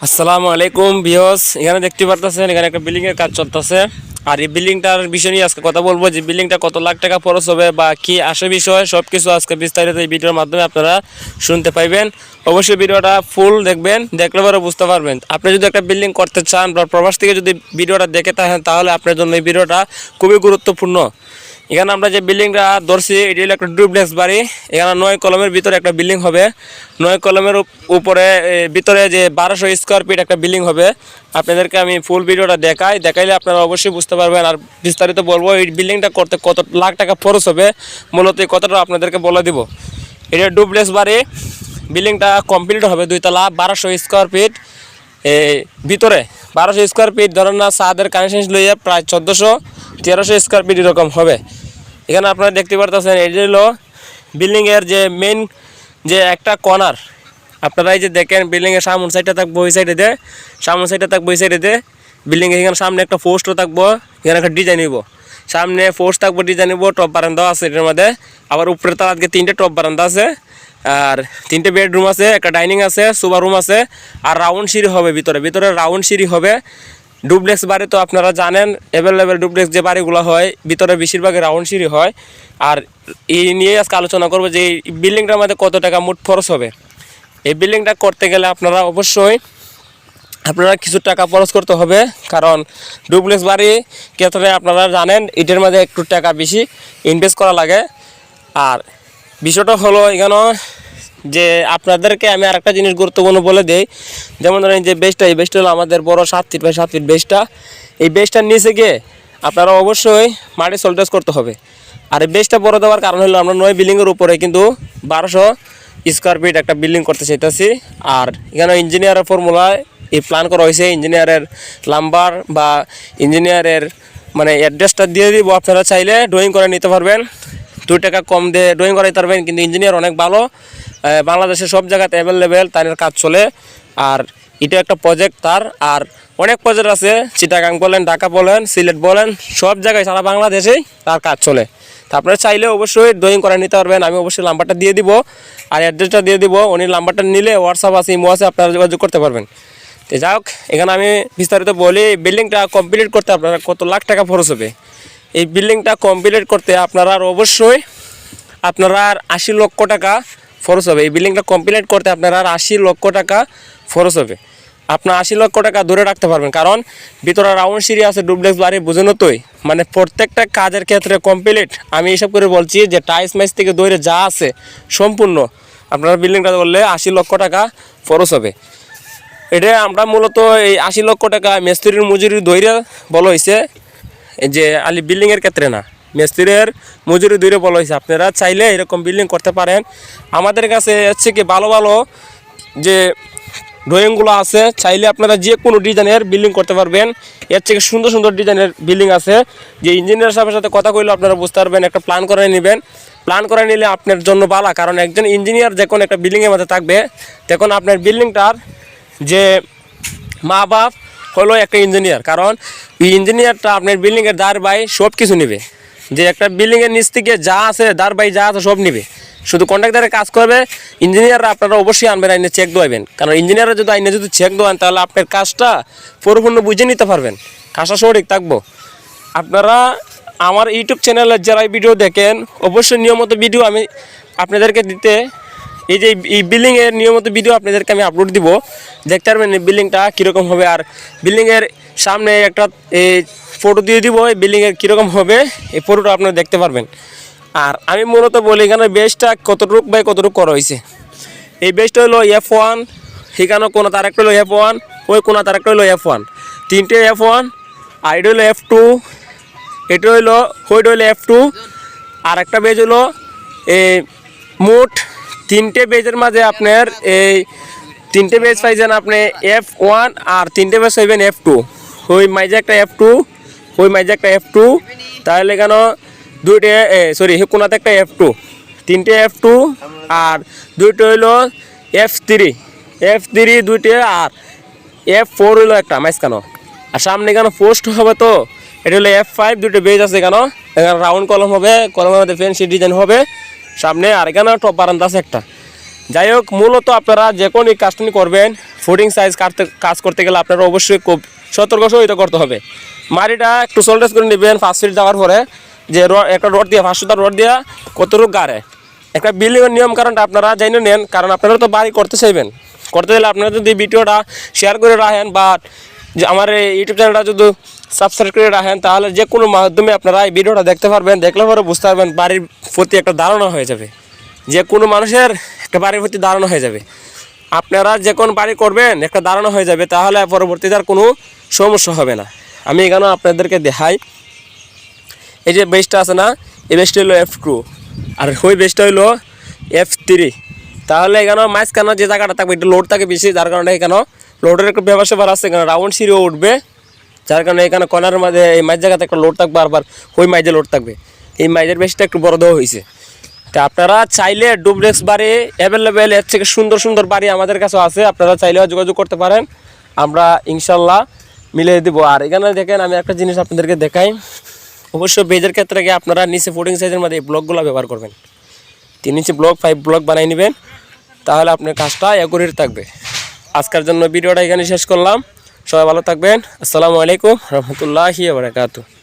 আসসালামু আলাইকুম ভিউয়ার্স, এখানে দেখতে পারতেছেন এখানে একটা বিল্ডিং এর কাজ চলতেছে। আর এই বিল্ডিংটার বিষয় নিয়ে আজকে কথা বলবো, যে বিল্ডিংটা কত লাখ টাকা খরচ হবে বা কি আসে বিষয় সবকিছু আজকে বিস্তারিত এই ভিডিওর মাধ্যমে আপনারা শুনতে পাইবেন। অবশ্যই ভিডিওটা ফুল দেখবেন, দেখলে পরে বুঝতে পারবেন। আপনি যদি একটা বিল্ডিং করতে চান বা প্রবাস থেকে যদি ভিডিওটা দেখে থাকেন, তাহলে আপনার জন্য এই ভিডিওটা খুবই গুরুত্বপূর্ণ। এখানে আমরা যে বিল্ডিংটা ধরছি এটি হলো একটা ডুপ্লেক্স বাড়ি। এখানে 9 কলমের ভিতরে একটা বিল্ডিং হবে। 9 কলমের উপরে ভিতরে যে 1200 স্কোয়ার ফিট একটা বিল্ডিং হবে। আপনাদেরকে আমি ফুল ভিডিওটা দেখাইলে আপনারা অবশ্যই বুঝতে পারবেন। আর বিস্তারিত বলবো এই বিল্ডিংটা করতে কত লাখ টাকা খরচ হবে, মূলত এই কথাটা আপনাদেরকে বলে দিব। এটা ডুপ্লেক্স বাড়ি, বিল্ডিংটা কমপ্লিট হবে 2 তলা, 1200 স্কোয়ার ফিট। ভিতরে 1200 স্কোয়ার ফিট ধরেন না, ছাদের কানেকশন লইয়া প্রায় 1400-1300 স্কোয়ার ফিট এরকম হবে। এখানে আপনারা দেখতে পারতেছেন এই যে হলো বিল্ডিংয়ের যে মেইন যে একটা কর্নার। আপনারা এই যে দেখেন বিল্ডিংয়ের সামন সাইডটা থাকবো ওই সাইডে দিয়ে, সামন সাইডটা থাকবো ওই সাইডে দিয়ে। বিল্ডিংয়ের এখানে সামনে একটা পোস্টও থাকবো, এখানে একটা ডিজাইন নিব, সামনে পোস্ট থাকবো, ডিজাইন নিব, টপ বারান্দা আছে এটার মধ্যে। আবার উপরে তার আজকে 3টে টপ বারান্দা আছে, আর 3টে বেডরুম আছে, একটা ডাইনিং আছে, সুপার রুম আছে, আর রাউন্ড সিঁড়ি হবে ভিতরে। ভিতরে রাউন্ড সিঁড়ি হবে। ডুপ্লেক্স বাড়ি তো আপনারা জানেন, অ্যাভেলেবেল ডুপ্লেক্স যে বাড়িগুলো হয় ভিতরে বেশিরভাগই রাউন্ড সিঁড়ি হয়। আর এই নিয়ে আজকে আলোচনা করবো যে এই বিল্ডিংটার মধ্যে কত টাকা মোট খরচ হবে। এই বিল্ডিংটা করতে গেলে আপনারা অবশ্যই কিছু টাকা খরচ করতে হবে, কারণ ডুপ্লেক্স বাড়ি ক্ষেত্রে আপনারা জানেন এটার মধ্যে একটু টাকা বেশি ইনভেস্ট করা লাগে। আর বিষয়টা হলো এখানে যে আপনাদেরকে আমি আরেকটা জিনিস গুরুত্বপূর্ণ বলে দিই। যেমন ধরেন যে বেসটা, এই বেসটা হলো আমাদের বড় 7 ফিট বাই 7 ফিট বেসটা। এই বেসটার নিচে গিয়ে আপনারা অবশ্যই মাটি সল্টেজ করতে হবে। আর এই বেসটা বড় দেওয়ার কারণ হলো আমরা 9 বিল্ডিংয়ের উপরে কিন্তু 1200 স্কোয়ার ফিট একটা বিল্ডিং করতে চাইতেছি। আর এখানে ইঞ্জিনিয়ারের ফর্মুলায় এই প্ল্যান করা হয়েছে, ইঞ্জিনিয়ারের নাম্বার বা ইঞ্জিনিয়ারের মানে অ্যাড্রেসটা দিয়ে দিব। আপনারা চাইলে ড্রয়িং করে নিতে পারবেন, 2 টাকা কম দিয়ে ড্রয়িং করাইতে পারবেন। কিন্তু ইঞ্জিনিয়ার অনেক ভালো, বাংলাদেশের সব জায়গাতে অ্যাভেলেবেল তার কাজ চলে। আর এটা একটা প্রজেক্ট তার, আর অনেক প্রজেক্ট আছে, চিটাগাং বলেন, ঢাকা বলেন, সিলেট বলেন, সব জায়গায় সারা বাংলাদেশেই তার কাজ চলে। তা আপনারা চাইলে অবশ্যই ড্রয়িং করে নিতে পারবেন। আমি অবশ্যই নাম্বারটা দিয়ে দিব আর অ্যাড্রেসটা দিয়ে দিব। উনি নাম্বারটা নিলে হোয়াটসঅ্যাপ আছে, ইমো আছে, আপনারা যোগাযোগ করতে পারবেন। তো যাই হোক, এখানে আমি বিস্তারিত বলি বিল্ডিংটা কমপ্লিট করতে আপনারা কত লাখ টাকা খরচ হবে। এই বিল্ডিংটা কমপ্লিট করতে আপনারা অবশ্যই 80 লক্ষ টাকা খরচ হবে। এই বিল্ডিংটা কমপ্লিট করতে আপনার 80 লক্ষ টাকা খরচ হবে। আপনার 80 লক্ষ টাকা ধরে রাখতে পারবেন, কারণ ভিতরে রাউন্ড সিঁড়ি আছে, ডুপ্লেক্স বাড়ি, বুঝুনো তোই মানে প্রত্যেকটা কাজের ক্ষেত্রে কমপ্লিট। আমি এইসব করে বলছি যে টাইলস মাইস থেকে দৌড়ে যা আছে সম্পূর্ণ আপনারা বিল্ডিংটা করলে 80 লক্ষ টাকা খরচ হবে। এটা আমরা মূলত এই 80 লক্ষ টাকা মিস্ত্রির মজুরি দৈরে বলা হয়েছে, যে আলি বিল্ডিংয়ের ক্ষেত্রে না, মিস্ত্রির মজুরি দূরে বলা হয়েছে। আপনারা চাইলে এরকম বিল্ডিং করতে পারেন। আমাদের কাছে হচ্ছে কি ভালো ভালো যে ড্রয়িংগুলো আছে, চাইলে আপনারা যে কোনো ডিজাইনের বিল্ডিং করতে পারবেন। এর থেকে সুন্দর সুন্দর ডিজাইনের বিল্ডিং আছে, যে ইঞ্জিনিয়ার সাহেবের সাথে কথা কইলে আপনারা বুঝতে পারবেন। একটা প্ল্যান করে নেবেন, প্ল্যান করে নিলে আপনার জন্য ভালো, কারণ একজন ইঞ্জিনিয়ার যখন একটা বিল্ডিংয়ের মধ্যে থাকবে তখন আপনার বিল্ডিংটার যে মা বাপ হলো একটা ইঞ্জিনিয়ার, কারণ এই ইঞ্জিনিয়ারটা আপনার বিল্ডিংয়ের দাঁড় বাই সব কিছু নেবে। যে একটা বিল্ডিংয়ের নিচ থেকে যা আছে দাঁড় বাই যা আছে সব নেবে, শুধু কন্ট্রাক্টরের কাজ করবে। ইঞ্জিনিয়াররা আপনারা অবশ্যই আনবেন, আইনে চেক দেওয়াবেন, কারণ ইঞ্জিনিয়াররা যদি আইনে যদি চেক দেওয়ান তাহলে আপনার কাজটা পরিপূর্ণ বুঝে নিতে পারবেন, কাজটা সঠিক থাকবো। আপনারা আমার ইউটিউব চ্যানেলের যারা ভিডিও দেখেন অবশ্যই নিয়মিত ভিডিও আমি আপনাদেরকে দিতে, এই যে এই বিল্ডিংয়ের নিয়মিত ভিডিও আপনাদেরকে আমি আপলোড দিব, দেখতে পারবেন এই বিল্ডিংটা কীরকম হবে। আর বিল্ডিংয়ের সামনে একটা এই ফটো দিয়ে দিব, এই বিল্ডিংয়ের কীরকম হবে এই ফটোটা আপনারা দেখতে পারবেন। আর আমি মূলত বলি এখানে বেসটা কতটুক বাই কতটুক করা হয়েছে। এই বেসটা হলো F1, সেখানে কোনো তার একটা হলো F1, ওই কোনো তার একটা হলো F1, 3টে F1, আর এটা হলো F2, এটা হইলো ওইটা হইলো F2। আর একটা বেজ হলো এই মোট 3টে বেজের মাঝে আপনার এই 3টে বেজ পাইছেন আপনি F1, আর 3টে বেজ পাইবেন F2। ওই মাইজে একটা F2, ওই মাইজে একটা F2, তাহলে কেন 2টে সরি কোনাতে একটা F2, 3টে F2, আর 2টো হইলো F3, 2টে, আর F4 হইলো একটা মাঝখানো। আর সামনে কেন পোস্ট হবে, তো এটা হলো F5, 2টে বেজ আছে কেন, এখানে রাউন্ড কলম হবে, কলমের মধ্যে ফ্যান্সি ডিজাইন হবে সামনে। আর এখানে টপ বারান্দা আছে একটা, যাই হোক, মূলত আপনারা যে কোনো কাজটি করবেন, ফুডিং সাইজ কাজ করতে গেলে আপনারা অবশ্যই খুব সতর্ক সহিত করতে হবে। মাটিটা একটু সোল্ডাস করে নেবেন 5 ফিট যাওয়ার পরে, যে একটা রড দিয়ে 500 রড দিয়ে কতটুকু গাড়ে। একটা বিল্ডিংয়ের নিয়ম কারণটা আপনারা জানে নেন, কারণ আপনারা তো বাড়ি করতে চাইবেন। করতে গেলে আপনারা যদি ভিডিওটা শেয়ার করে রাখেন বা যে আমার এই ইউটিউব চ্যানেলটা যদি সাবস্ক্রাইব করে রাখেন, তাহলে যে কোনো মাধ্যমে আপনারা এই ভিডিওটা দেখতে পারবেন। দেখলে পরে বুঝতে পারবেন, বাড়ির প্রতি একটা ধারণা হয়ে যাবে, যে কোনো মানুষের একটা বাড়ির প্রতি ধারণা হয়ে যাবে। আপনারা যে কোন বাড়ি করবেন একটা ধারণা হয়ে যাবে, তাহলে পরবর্তীতে আর কোনো সমস্যা হবে না। আমি এখানে আপনাদেরকে দেখাই, এই যে বেসটা আছে না, এই বেসটা হলো F2 আর ওই বেসটা হলো F3। তাহলে এখানে মাঝখানে যে জায়গাটা থাকবে একটু লোড থাকে বেশি, যার কারণে এখানে লোডের একটা ব্যবসা আছে। এখানে রাউন্ড সিঁড়িও উঠবে, যার কারণে এখানে কর্নারের মাঝে এই মাঝ জায়গাতে একটা লোড থাকবে, আবার ওই মাঝে লোড থাকবে। এই মাঝের বেসটা একটু বড় দেওয়া হয়েছে। তা আপনারা চাইলে ডুপ্লেক্স বাড়ি অ্যাভেলেবেল, এর থেকে সুন্দর সুন্দর বাড়ি আমাদের কাছে আছে, আপনারা চাইলেও যোগাযোগ করতে পারেন, আমরা ইনশাল্লাহ মিলিয়ে দেবো। আর এখানে দেখেন, আমি একটা জিনিস আপনাদেরকে দেখাই, অবশ্যই বেজের ক্ষেত্রে গিয়ে আপনারা নিচে ফুডিং সাইজের মধ্যে এই ব্লকগুলো ব্যবহার করবেন। 3 ইঞ্চি ব্লক 5 ব্লক বানিয়ে নেবেন, তাহলে আপনার কাজটা অ্যাকুরেট থাকবে। আজকের জন্য ভিডিওটা এখানে শেষ করলাম। সবাই ভালো থাকবেন। আসসালামু আলাইকুম রহমতুল্লাহি ওয়া বারাকাতুহু।